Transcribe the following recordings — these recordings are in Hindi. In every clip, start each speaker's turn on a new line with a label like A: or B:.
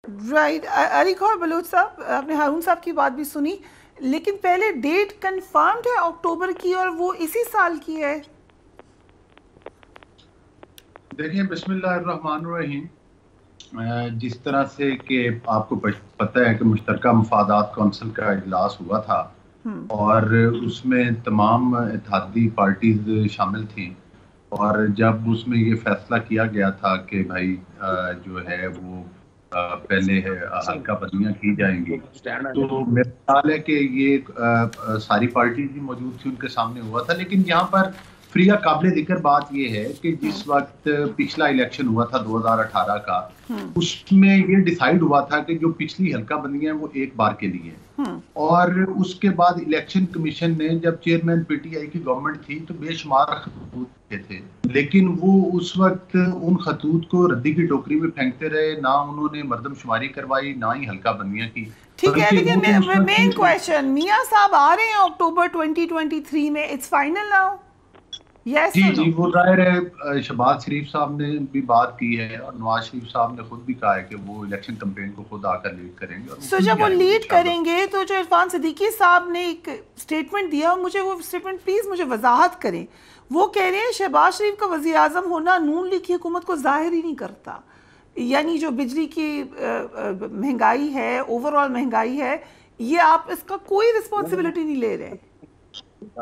A: राइट। अली खौर बलूच साहब, आपने हारून साहब की बात भी सुनी, लेकिन पहले डेट कंफर्म्ड है अक्टूबर की और वो इसी साल की है।
B: देखिए, बिस्मिल्लाहिर्रहमानिर्रहीम। जिस तरह से कि आपको पता है कि मुश्तरका मफादात कौंसिल का इजलास हुआ था और उसमें तमाम इत्तेहादी पार्टीज शामिल थी, और जब उसमें ये फैसला किया गया था कि भाई जो है वो पहले है हल्का बंदियां की जाएंगी, तो मेरा ख्याल है कि ये सारी पार्टीज भी मौजूद थी, उनके सामने हुआ था। लेकिन यहाँ पर प्रिया काबिल जिक्र बात यह है कि जिस वक्त पिछला इलेक्शन हुआ था 2018 का, उसमें ये डिसाइड हुआ था कि जो पिछली हल्का बंदियां हैं वो एक बार के लिए हैं। और उसके बाद इलेक्शन कमीशन ने, जब चेयरमैन पीटीआई की गवर्नमेंट थी, तो बेशुमार खतूत थे, लेकिन वो उस वक्त उन खतूत को रद्दी की टोकरी में फेंकते रहे, ना उन्होंने मर्दमशुमारी करवाई, ना ही हल्का बंदियां की।
A: ठीक है,
B: बल्कि वो तो
A: लेकिन
B: उस
A: मेन
B: वक्त
A: क्वेश्चन, मियां साहब आ रहे हैं अक्टूबर 2023 में, इट्स फाइनल नाउ, यस
B: जी
A: और नो?
B: जी, वो जाहिर है शहबाज शरीफ साहब ने भी बात की है और नवाज शरीफ साहब ने खुद भी कहा है कि वो इलेक्शन कैंपेन को खुद आकर लीड करेंगे, और वो
A: सो
B: खुद
A: जब
B: भी
A: वो
B: आएंगे
A: लीड
B: इंशाल्लाह।
A: करेंगे तो जो इरफान सिद्दीकी साहब ने एक स्टेटमेंट दिया, मुझे वो स्टेटमेंट प्लीज़ मुझे वजाहत करें। वो कह रहे हैं शहबाज शरीफ का वज़ीर आज़म होना नून लीग की हुकूमत को ज़ाहिर ही नहीं करता, यानी जो बिजली की महंगाई है, ओवरऑल महंगाई है, ये आप इसका कोई रिस्पॉन्सिबिलिटी नहीं ले रहे।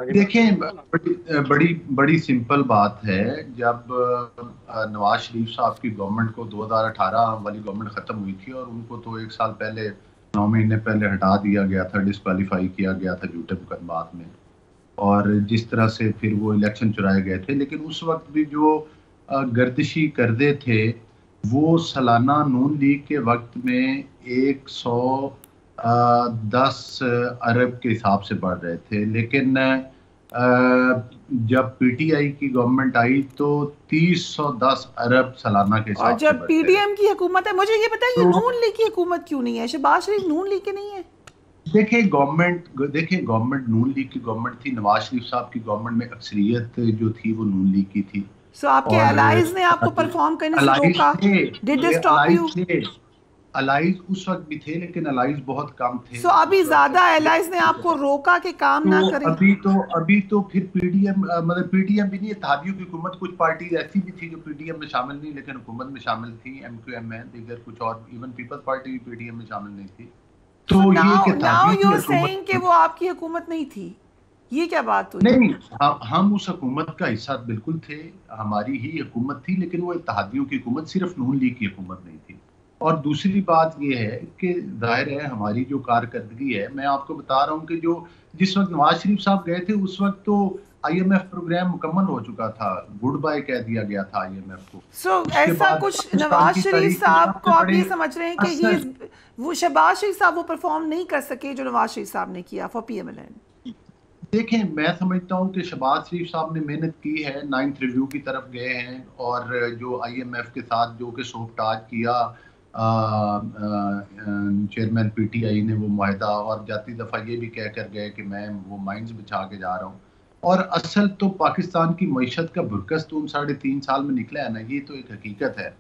B: देखें, बड़ी बड़ी सिंपल बात है। जब नवाज शरीफ साहब की गवर्नमेंट को 2018 वाली गवर्नमेंट खत्म हुई थी, और उनको तो एक साल पहले, 9 महीने पहले हटा दिया गया था, डिस्क्वालीफाई किया गया था झूठे मुकदमात में, और जिस तरह से फिर वो इलेक्शन चुराए गए थे। लेकिन उस वक्त भी जो गर्दिशी करदे थे, वो सालाना नून लीग के वक्त में 110 अरब के हिसाब से बढ़ रहे थे। लेकिन जब पीटीआई की गवर्नमेंट आई तो 310 अरब सालाना के
A: और
B: हिसाब से
A: जब
B: बढ़ते रहे।
A: पीडीएम की हुकूमत है, मुझे ये बताइए
B: तो
A: नून लीग की हुकूमत क्यों नहीं है? शहबाज शरीफ नून लीग के नहीं है?
B: गवर्नमेंट नून लीग की गवर्नमेंट थी। नवाज शरीफ साहब की गवर्नमेंट में अक्सरियत जो थी वो नून लीग की थी।
A: सो आपके
B: और
A: एलाइज ने आपको परफॉर्म करने से
B: अलाइज
A: रोका?
B: थे,
A: डिड दे
B: ये
A: स्टॉप यू?
B: अलाइज उस वक्त भी थे, लेकिन अलाइज बहुत कम थे
A: सो अभी
B: उस वक्त।
A: ज्यादा एलाइज ने आपको रोका कि काम ना
B: तो
A: करें?
B: अभी तो फिर पीडीएम, मतलब पीडीएम भी नहीं, इत्तेहादियों की हुकूमत, कुछ पार्टी ऐसी भी थी जो पीडीएम में शामिल नहीं लेकिन हुकूमत में शामिल थी, एमक्यूएम में, दीगर कुछ और, इवन पीपल्स पार्टी भी पीडीएम में शामिल नहीं थी।
A: सो
B: तो ये एक
A: नाउ नाउ
B: इत्तेहादियों
A: यू
B: की
A: आर
B: हुकूमत
A: सेइंग कि
B: थी।
A: वो आपकी हुकूमत नहीं थी, ये क्या बात हुई?
B: नहीं, हम उस हुकूमत का हिस्सा बिल्कुल थे, हमारी ही हुकूमत थी, लेकिन वो इत्तेहादियों की हुकूमत, सिर्फ नून लीग की हुकूमत नहीं थी। और दूसरी बात ये है कि जाहिर है हमारी जो कारकर्दगी है, मैं आपको बता रहा हूँ कि जो जिस वक्त नवाज शरीफ साहब गए थे उस वक्त तो आईएमएफ प्रोग्राम मुकम्मल हो चुका था, गुड बाय कह दिया गया था आईएमएफ को।
A: सो
B: उसके
A: ऐसा
B: बाद
A: कुछ
B: पाकिस्तान
A: नवाज
B: की
A: शरीफ
B: तारीख के
A: साहब को
B: सबसे
A: आप
B: बड़े
A: ये समझ रहे हैं कि ही
B: असर,
A: वो शहबाज शरीफ साहब वो परफॉर्म नहीं कर सके जो नवाज शरीफ साहब ने किया फॉर पीएमएलएन?
B: देखें, मैं समझता हूँ कि शहबाज शरीफ साहब ने मेहनत की है, 9th रिव्यू की तरफ गए हैं, और जो आईएमएफ के साथ जो कि सोफ्टाज किया चेयरमैन पीटीआई ने वो मुआहदा, और जाती दफ़ा ये भी कह कर गए कि मैं वो माइंस बिछा के जा रहा हूँ। और असल तो पाकिस्तान की मईशत का भुरकस तो 3.5 साल में निकला है ना, ये तो एक हकीकत है।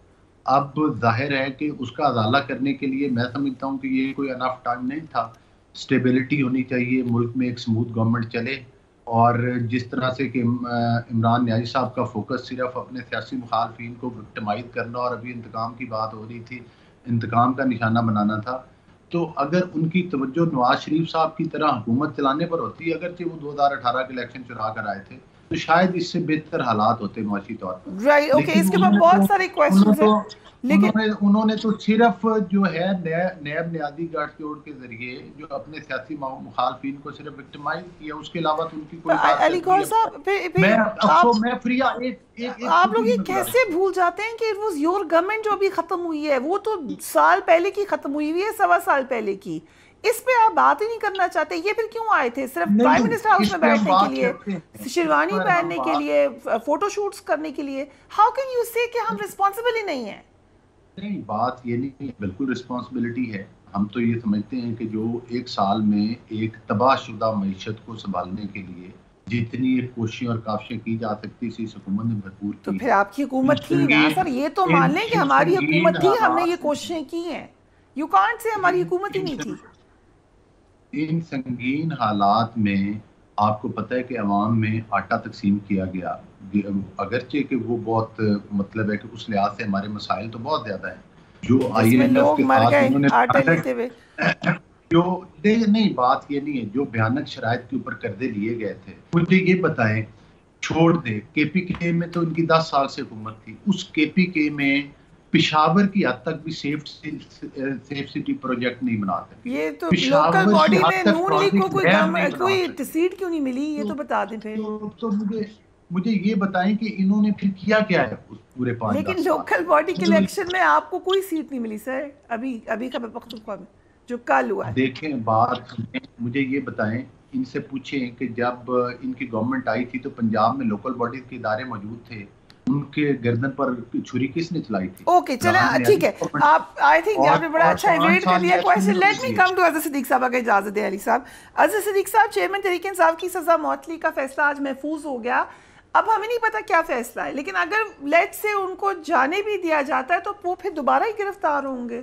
B: अब जाहिर है कि उसका अजाला करने के लिए मैं समझता हूँ कि ये कोई अनफ टाइम नहीं था। स्टेबिलिटी होनी चाहिए, मुल्क में एक स्मूथ गवर्नमेंट चले, और जिस तरह से कि इमरान न्याजी साहब का फोकस सिर्फ अपने सियासी मुखालफिन को विक्टिमाइज करना, और अभी इंतकाम की बात हो रही थी, इंतकाम का निशाना बनाना था। तो अगर उनकी तवज्जो नवाज शरीफ साहब की तरह हुकूमत चलाने पर होती, अगरचे वो 2018 के इलेक्शन चुरा कर आए थे, तो शायद इससे बेहतर हालात होते माशी तौर पर।
A: राइट, ओके,
B: लेकिन
A: इसके बाद बहुत सारे क्वेश्चंस हैं, लेकिन
B: उन्होंने तो सिर्फ जो है नैब नियादी गठजोड़ के जरिए जो अपने सियासी मुखालफिन को सिर्फ विक्टिमाइज किया, उसके अलावा तो उनकी कोई
A: अली
B: कारकर्दगी
A: गौर
B: अब
A: साहब,
B: मैं
A: आप
B: आपको मैं प्रिया एक एक एक
A: आप लोग
B: छोटी
A: ये
B: सी मैं गुजारिश
A: कैसे भूल जाते हैं कि इट वाज योर गवर्नमेंट जो अभी खत्म हुई है, वो तो साल पहले की खत्म हुई हुई है, 1.25 साल पहले की। इस पे आप बात ही नहीं करना चाहते, ये फिर क्यों आए थे? सिर्फ प्राइम
B: नहीं,
A: मिनिस्टर हाउस
B: इस
A: में
B: पे हम
A: बैठने के
B: बात
A: लिए,
B: करते हैं, इस
A: शेरवानी
B: पर हम
A: पहनने के
B: बात
A: लिए, फोटो शूट्स करने के लिए? हाउ कैन यू से कि हम रिस्पॉन्सिबल ही नहीं है?
B: नहीं, बात ये नहीं, बिल्कुल रिस्पॉन्सिबिलिटी है। हम तो ये समझते हैं कि जो एक साल में एक तबाहशुदा मईशत को संभालने के लिए जितनी कोशिशें और काविशें की जा सकती थी, इस हुकूमत ने भरपूर
A: तो
B: की
A: फिर
B: है।
A: आपकी हुकूमत थी ना सर, ये तो मान लें कि
B: इन
A: हमारी
B: संगीन
A: हुकूमत थी, हमने ये
B: हालात
A: कोशिशें की हैं। यू कांट से हमारी हुकूमत ही नहीं थी।
B: इन संगीन हालात में आपको पता है कि अवाम में आटा तकसीम किया गया, अगरचे कि वो बहुत मतलब है कि उस लिहाज से हमारे मसाइल तो बहुत ज्यादा है। जो
A: जिसमें
B: IMF
A: लोग
B: के
A: मर
B: साथ
A: गए
B: उन्होंने
A: आटे लेते हुए।
B: जो नहीं, बात ये नहीं है, जो भयानक शराइत के ऊपर कर्जे लिए गए थे, मुझे ये बताएं, छोड़ दे KPK में तो इनकी 10 साल से हुकूमत थी, उस KPK में पेशावर की हद तक भी सेफ सिटी प्रोजेक्ट नहीं बनाते।
A: ये तो लोकल
B: पेशावर की
A: बॉडी
B: हद
A: में
B: तक
A: नून लीग को
B: प्रोजेक्ट
A: कोई सीट क्यों नहीं मिली, ये तो बता दें फिर।
B: तो मुझे ये बताएं कि इन्होंने फिर किया क्या है उस पूरे 5-10
A: लेकिन
B: साल।
A: लोकल बॉडी के इलेक्शन में आपको कोई सीट नहीं मिली सर, अभी खैबर पख्तूनख्वा में जो कल हुआ है।
B: देखें बात, मुझे ये बताएं, इनसे पूछें कि जब इनकी गवर्नमेंट आई थी तो पंजाब में लोकल बॉडीज के इदारे मौजूद थे, उनके गर्दन पर छुरी किसने चलाई थी?
A: ओके चले, ठीक है। आप आई थिंक आपने बड़ा अच्छा इवेट कर लिया question. Let me come to Azhar Siddique साहब, अगर इजाजत दे अली साहब। अजहर सिद्दीक साहब, चेयरमैन तहरीक इंसाफ की सजा मौतली का फैसला आज महफूज हो गया। अब हमें नहीं पता क्या फैसला है, लेकिन अगर लेट से उनको जाने भी दिया जाता है तो वो फिर दोबारा ही गिरफ्तार होंगे।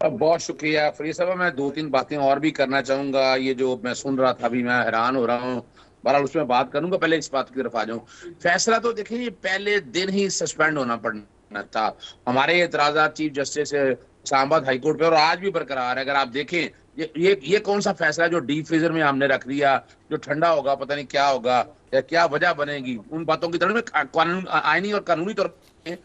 C: बहुत शुक्रिया फरीद साहब, मैं 2-3 बातें और भी करना चाहूंगा। ये जो मैं सुन रहा था अभी, मैं हैरान हो रहा हूँ, बहरहाल उसमें बात करूंगा। पहले इस बात की तरफ आ जाऊं। फैसला तो देखिए, ये पहले दिन ही सस्पेंड होना पड़ना था। हमारे एतराजात chief justice Islamabad high court पे और आज भी बरकरार है। अगर आप देखें, ये कौन सा फैसला जो डीप फ्रीजर में हमने रख दिया, जो ठंडा होगा, पता नहीं क्या होगा या क्या वजह बनेगी, उन बातों की तरफ में कानून, आईनी और कानूनी तौर पर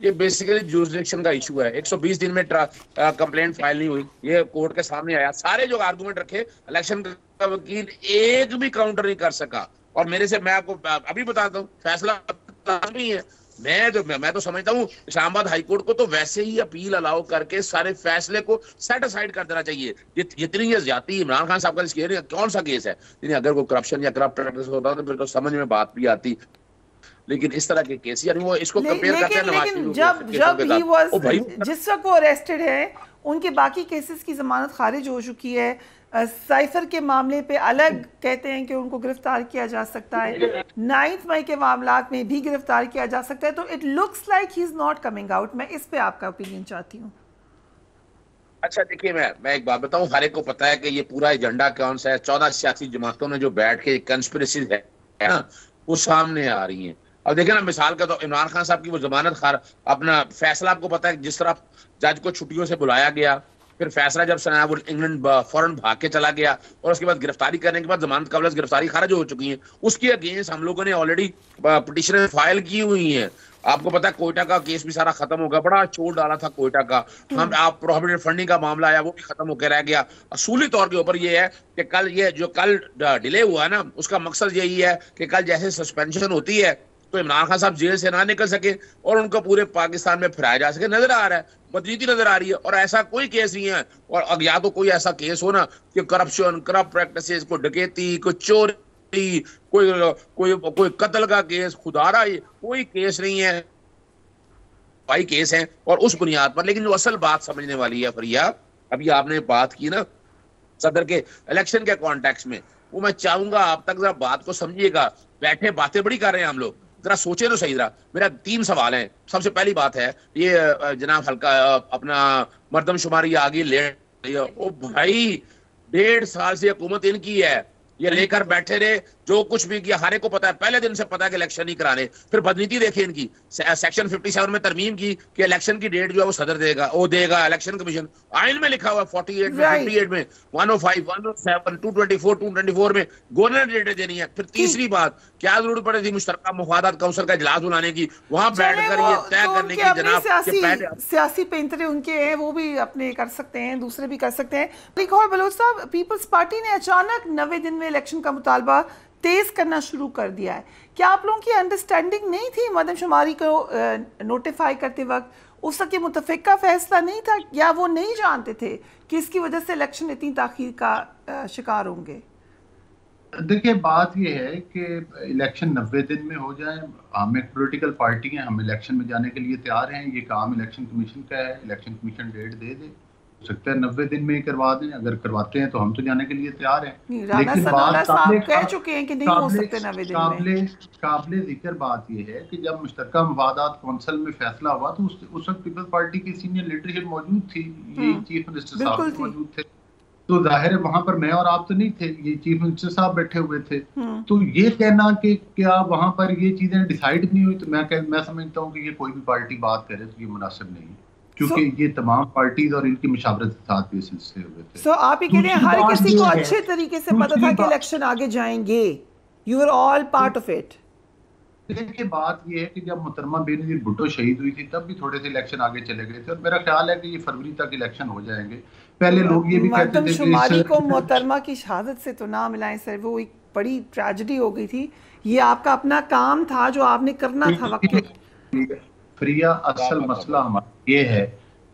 C: ये बेसिकली जुरिसडिक्शन का इशू है। 120 दिन में कंप्लेंट फाइल नहीं हुई, ये कोर्ट के सामने आया। सारे जो आर्गुमेंट रखे, इलेक्शन का वकील एक भी काउंटर नहीं कर सका। और मैं आपको अभी बताता हूँ, फैसला नहीं है। मैं तो समझता हूँ इस्लामाबाद हाई कोर्ट को तो वैसे ही अपील अलाउ करके सारे फैसले को सेट असाइड कर देना चाहिए। जितनी ये ज्यादा इमरान खान साहब का कौन सा केस है, अगर कोई करप्शन या करप्ट प्रैक्टिस होता तो फिर तो समझ में बात भी आती, लेकिन इस तरह के केस, यानी वो इसको कंपेयर करते हैं नवाज शरीफ
A: जब ही वाज, जिस वक्त वो अरेस्टेड है, उनके बाकी केसेस की जमानत खारिज हो चुकी है। साइफर के मामले पे अलग कहते हैं कि उनको गिरफ्तार किया जा सकता है, 9 मई के मामलात में भी गिरफ्तार किया जा सकता है। तो it looks like he is not coming out. मैं इस पे आपका ओपिनियन चाहती हूँ।
C: अच्छा देखिए, मैं एक बात बताऊं, हर एक को पता है कि ये पूरा एजेंडा कौन सा है। 14 सियासी जमातों ने जो बैठ के कंस्पिरेसी है ना, वो सामने आ रही है। अब देखें ना, मिसाल का तो इमरान खान साहब की वो जमानत अपना फैसला, आपको पता है जिस तरह जज को छुट्टियों से बुलाया गया, फिर फैसला जब सुनाया वो इंग्लैंड फौरन भाग के चला गया, और उसके बाद गिरफ्तारी करने के बाद जमानत कबल गिरफ्तारी खारिज हो चुकी है। उसके अगेंस्ट हम लोगों ने ऑलरेडी पिटीशन फाइल की हुई है। आपको पता है कोयटा का केस भी सारा खत्म हो गया, बड़ा चोट डाला था कोयटा का। हम आप प्रोहिबिटेड फंडिंग का मामला आया, वो भी खत्म होकर रह गया। असूली तौर के ऊपर ये है कि कल डिले हुआ है ना, उसका मकसद यही है कि कल जैसे सस्पेंशन होती है तो इमरान खान साहब जेल से ना निकल सके और उनको पूरे पाकिस्तान में फिराया जा सके। नजर आ रहा है, बदनीति नजर आ रही है, और ऐसा कोई केस नहीं है। और या तो कोई ऐसा केस हो ना कि करप्शन, करप्ट प्रैक्टिसेस, कोई डकैती, कोई चोरी, कोई कत्ल का केस, खुदारा, कोई केस नहीं है। भाई केस है, और उस बुनियाद पर। लेकिन जो असल बात समझने वाली है फरिया, अभी आपने बात की ना सदर के इलेक्शन के कॉन्टेक्स्ट में, वो मैं चाहूंगा आप तक जरा बात को समझिएगा। बैठे बातें बड़ी कर रहे हैं हम लोग, जरा सोचे तो सही। जरा मेरा 3 सवाल है। सबसे पहली बात है, ये जनाब हल्का अपना मर्दमशुमारी आगे लेट, ओ भाई 1.5 साल से हुकूमत इनकी है, ये लेकर बैठे रहे, जो कुछ भी किया। हर एक को पता है, पहले दिन से पता है कि इलेक्शन नहीं कराने। फिर बदनीति देखिए इनकी, सेक्शन 57 में तरमीम की कि इलेक्शन की डेट जो है वो सदर देगा, वो देगा इलेक्शन कमीशन। आइन में लिखा हुआ है 48 में, 58 में, 105, 107, 224, 224 में गवर्नर ने डेटें देनी है। फिर तीसरी बात, क्या जरूरत पड़ी थी मुश्तरका मुफादात काउंसिल का इजलास बुलाने की, वहां बैठकर ये तय करने की जनाब
A: सियासी पेंतरे उनके हैं, वो भी अपने कर सकते हैं, दूसरे भी कर सकते हैं। एक और बलोच साहब, पीपल्स पार्टी ने अचानक 90 दिन में इलेक्शन का मुतालबा तेज करना शुरू कर दिया है। क्या आप लोगों की अंडरस्टैंडिंग नहीं थी मर्दमशुमारी को नोटिफाई करते वक्त? उस वक्त ये मुतफिका फैसला नहीं था, या वो नहीं जानते थे कि इसकी वजह से इलेक्शन इतनी ताखीर का शिकार होंगे?
B: देखिए बात यह है कि इलेक्शन 90 दिन में हो जाए, हम एक पॉलिटिकल पार्टी हैं, हम इलेक्शन में जाने के लिए तैयार हैं। ये काम इलेक्शन कमीशन का है, इलेक्शन कमीशन डेट दे दे, सकता है 90 दिन में ही करवा दें। अगर करवाते हैं तो हम तो जाने के लिए तैयार हैं।
A: लेकिन बात कह चुके हैं कि नहीं हो सकते 90 दिन में।
B: काबिले जिक्र बात यह है कि जब मुश्तरका मफादात कौंसिल में फैसला हुआ तो उस वक्त पीपल्स पार्टी की सीनियर लीडरशिप मौजूद थी, यही चीफ मिनिस्टर साहब मौजूद थे, तो जाहिर है वहां पर मैं और आप तो नहीं थे, ये चीफ मिनिस्टर साहब बैठे हुए थे। तो ये कहना कि क्या वहां पर ये चीजें डिसाइड नहीं हुई, तो मैं समझता हूँ कि ये कोई भी पार्टी बात करे तो ये मुनासिब नहीं, क्योंकि ये तमाम पार्टीज और इनकी मुशावरत के साथ ये सिलसिले हुए थे।
A: आप ये कह रहे हैं हर किसी को अच्छे तरीके से पता था कि इलेक्शन आगे जाएंगे, you are all part of it.
B: देखिए बात ये है कि जब मोहतरमा बेनज़ीर भुट्टो शहीद हुई थी तब भी थोड़े से इलेक्शन आगे चले गए थे, और मेरा ख्याल है कि ये फरवरी तक इलेक्शन हो जाएंगे। पहले लोग ये भी कहते थे
A: शुमारी को मोहतरमा की शहादत से तो ना मिलाएं सर, वो एक बड़ी ट्रेजेडी हो गई थी। ये आपका अपना काम था जो आपने करना था वक्त।
B: फ्रिया असल मसला हमारा ये है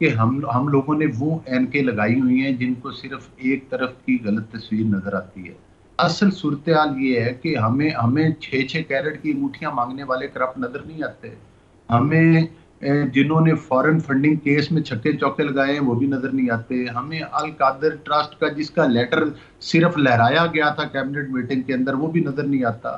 B: कि हम लोगों ने वो एनके लगाई हुई हैं जिनको सिर्फ एक तरफ की गलत तस्वीर नजर आती है। असल सूरत हाल ये है कि हमें 6-6 कैरेट की अंगूठियां मांगने वाले करप्ट नजर नहीं आते। हमें जिन्होंने फॉरेन फंडिंग केस में छक्के चौके लगाए हैं वो भी नजर नहीं आते। हमें अल कादर ट्रस्ट का जिसका लेटर सिर्फ लहराया गया था कैबिनेट मीटिंग के अंदर वो भी नजर नहीं आता।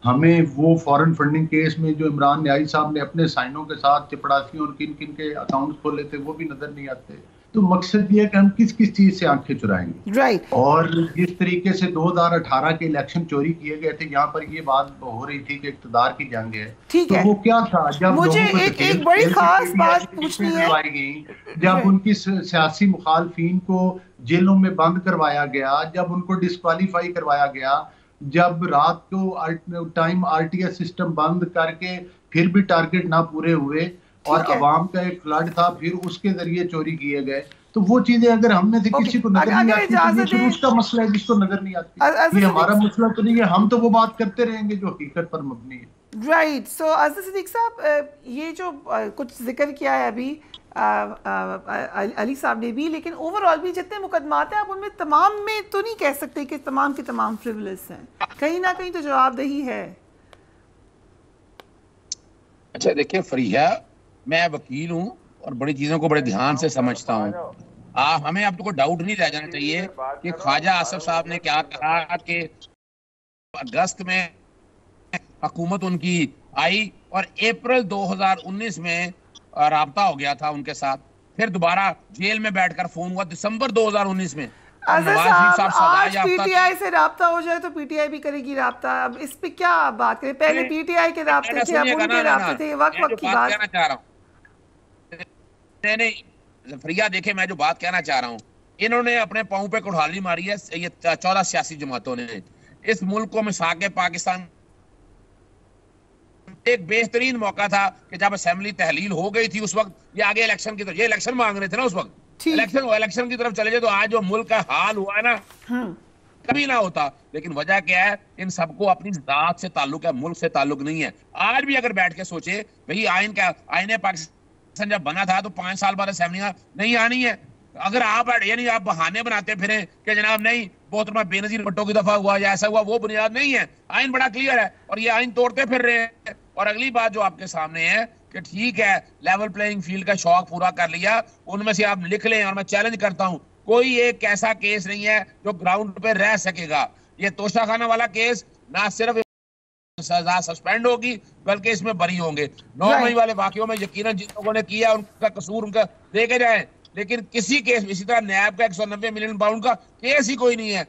B: हमें वो फॉरेन फंडिंग केस में जो इमरान न्याई साहब ने अपने साइनों के साथ चपड़ासी और किन किन के अकाउंट खोले थे वो भी नजर नहीं आते। तो मकसद ये है कि हम किस किस चीज से आंखें चुराएंगे।
A: राइट।
B: और जिस तरीके से 2018 के इलेक्शन चोरी किए गए थे, यहाँ पर ये बात हो रही थी कि इक़्तिदार की जंग है,
A: ठीक है।
B: तो वो क्या था, जब
A: मुझे एक बड़ी खास बात पूछनी है,
B: जब उनकी सियासी मुखालफिन को जेलों में बंद करवाया गया, जब उनको डिस्क्वालीफाई करवाया गया, जब रात को टाइम आरटीएस सिस्टम बंद करके फिर भी टारगेट ना पूरे हुए और अवाम का एक फ्लड था, फिर उसके जरिए चोरी किए गए, तो वो चीजें अगर हम में से किसी को नजर नहीं आती तो उसका मसला है जिसको नजर नहीं आती। ये हमारा मसला तो नहीं है, हम तो वो बात करते रहेंगे जो हकीकत पर मबनी है।
A: राइट। सो अज़र सिद्दीक साहब, ये जो कुछ जिक्र किया है अभी अली साहब ने भी, लेकिन ओवरऑल भी जितने मुकदमात हैं आप उनमें तमाम में तो नहीं कह सकते कि तमाम के तमाम फ्रिवलेस हैं, कहीं ना कहीं तो जवाबदेही है।
C: अच्छा देखिए फरिया, मैं वकील हूँ और बड़ी चीजों को बड़े ध्यान से समझता हूँ। हमें अब तो कोई डाउट नहीं रह जाना चाहिए कि ख्वाजा आसिफ साहब ने क्या कहा कि अगस्त में हुकूमत उनकी आई और अप्रैल 2019 में राब्ता हो गया था उनके साथ, फिर दोबारा जेल में बैठकर फोन हुआ दिसंबर 2019 में।
A: आज पीटीआई से राब्ता हो जाए तो पीटीआई भी करेगी राब्ता। अब इस पे क्या बात करें, पहले पीटीआई के राब्ते थे, अब उनके राब्ते थे, वक्त की बात
C: कहना चाह रहा हूँ। नहीं फरिया, देखे मैं जो बात कहना चाह रहा हूँ, इन्होंने अपने पांव पे कुल्हाड़ी मारी है ये 14 सियासी जमातों ने। इस मुल्क को मिसाक पाकिस्तान एक बेहतरीन मौका था कि जब असेंबली तहलील हो गई थी उस वक्त ये आगे इलेक्शन की तरफ, ये इलेक्शन मांग रहे थे ना उस वक्त, इलेक्शन की तरफ चले जाए तो आज जो मुल्क का हाल हुआ है ना कभी ना होता। लेकिन वजह क्या है, इन सबको अपनी जात से ताल्लुक है, मुल्क से ताल्लुक नहीं है। आज भी अगर बैठ के सोचे भाई आईने पाकिस्तान जब बना था तो 5 साल बाद असेंबलियां नहीं आनी है, अगर आप यानी आप बहाने बनाते फिरे कि जनाब नहीं मोहतरमा बेनज़ीर भुट्टो की दफा हुआ या ऐसा हुआ, वो बुनियाद नहीं है। आइन बड़ा क्लियर है और ये आइन तोड़ते फिर रहे हैं। और अगली बात जो आपके सामने है कि ठीक है लेवल प्लेइंग फील्ड का शौक पूरा कर लिया, उनमें से आप लिख लें और मैं चैलेंज करता हूं कोई एक ऐसा केस नहीं है जो ग्राउंड पे रह सकेगा। ये तोशाखाना वाला केस ना सिर्फ सजा सस्पेंड होगी बल्कि इसमें बरी होंगे। 9 मई वाले वाकयों में यकीनन जिन लोगों ने किया उनका कसूर उनका देखे जाए, लेकिन किसी केस इसी तरह नैब का 190 मिलियन पाउंड का केस ही कोई नहीं है।